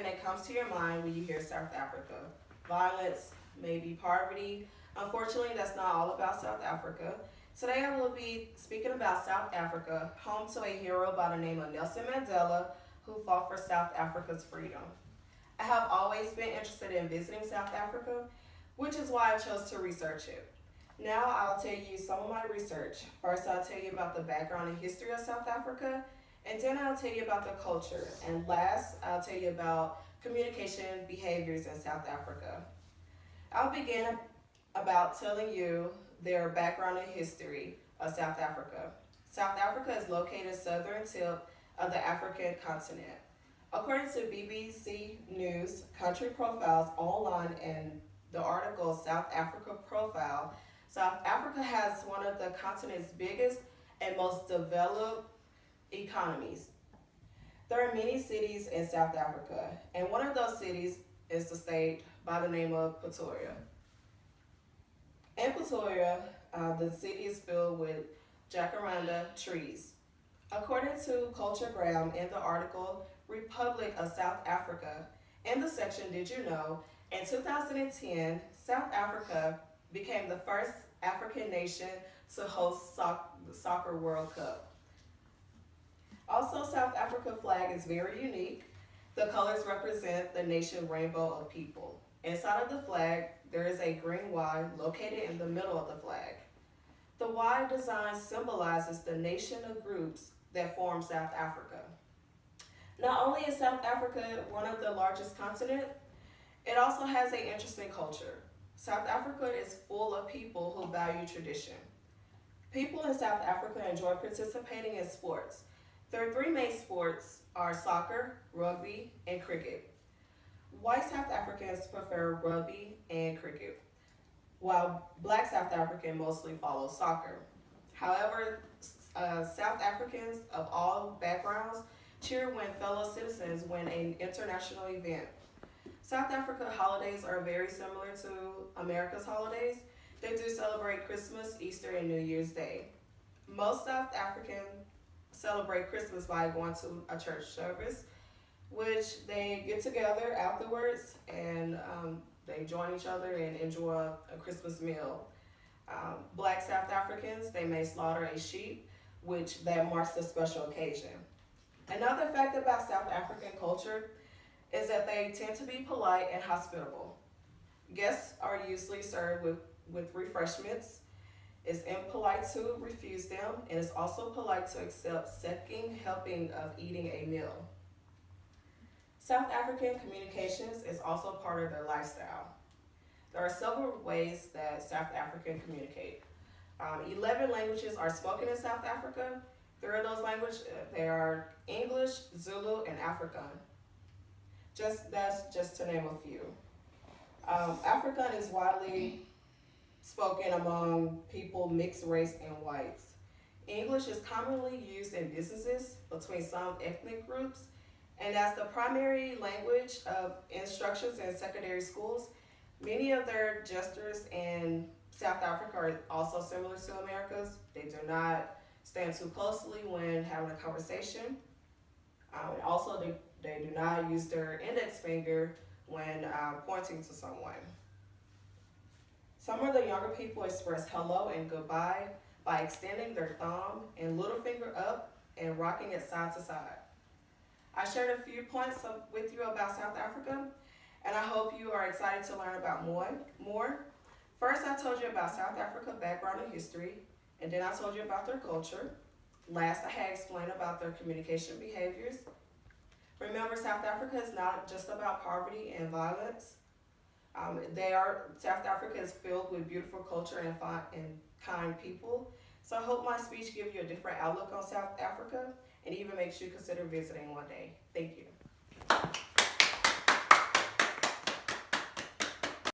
thing that comes to your mind when you hear South Africa. Violence, maybe poverty. Unfortunately, that's not all about South Africa. Today I will be speaking about South Africa, home to a hero by the name of Nelson Mandela, who fought for South Africa's freedom. I have always been interested in visiting South Africa, which is why I chose to research it. Now I'll tell you some of my research. First, I'll tell you about the background and history of South Africa, and then I'll tell you about the culture. And last, I'll tell you about communication behaviors in South Africa. I'll begin about telling you their background and history of South Africa. South Africa is located southern tip of the African continent. According to BBC News Country Profiles online and the article South Africa Profile, South Africa has one of the continent's biggest and most developed economies. There are many cities in South Africa, and one of those cities is the state by the name of Pretoria. In Pretoria, the city is filled with jacaranda trees. According to Culturegram in the article Republic of South Africa, in the section Did You Know, in 2010, South Africa became the first African nation to host the Soccer World Cup. Also, South Africa flag is very unique. The colors represent the nation rainbow of people. Inside of the flag, there is a green Y located in the middle of the flag. The Y design symbolizes the nation of groups that form South Africa. Not only is South Africa one of the largest continents, it also has an interesting culture. South Africa is full of people who value tradition. People in South Africa enjoy participating in sports. Their three main sports are soccer, rugby, and cricket. White South Africans prefer rugby and cricket, while black South Africans mostly follow soccer. However, South Africans of all backgrounds cheer when fellow citizens win an international event. South Africa holidays are very similar to America's holidays. They do celebrate Christmas, Easter, and New Year's Day. Most South Africans celebrate Christmas by going to a church service, which they get together afterwards and they join each other and enjoy a Christmas meal. Black South Africans, they may slaughter a sheep, which that marks a special occasion. Another fact about South African culture is that they tend to be polite and hospitable. Guests are usually served with refreshments. It's impolite to refuse them, and it's also polite to accept second helping of eating a meal. South African communications is also part of their lifestyle. There are several ways that South Africans communicate. 11 languages are spoken in South Africa. Three of those languages, they are English, Zulu, and Afrikaans. That's just to name a few. Afrikaans is widely spoken among people mixed race and whites. English is commonly used in businesses between some ethnic groups, and as the primary language of instructions in secondary schools, many of their gestures in South Africa are also similar to America's. They do not stand too closely when having a conversation. Also, they do not use their index finger when pointing to someone. Some of the younger people express hello and goodbye by extending their thumb and little finger up and rocking it side to side. I shared a few points with you about South Africa, and I hope you are excited to learn about more. First, I told you about South Africa background and history, and then I told you about their culture. Last, I had explained about their communication behaviors. Remember, South Africa is not just about poverty and violence. South Africa is filled with beautiful culture and kind people. So I hope my speech gives you a different outlook on South Africa and even makes you consider visiting one day. Thank you.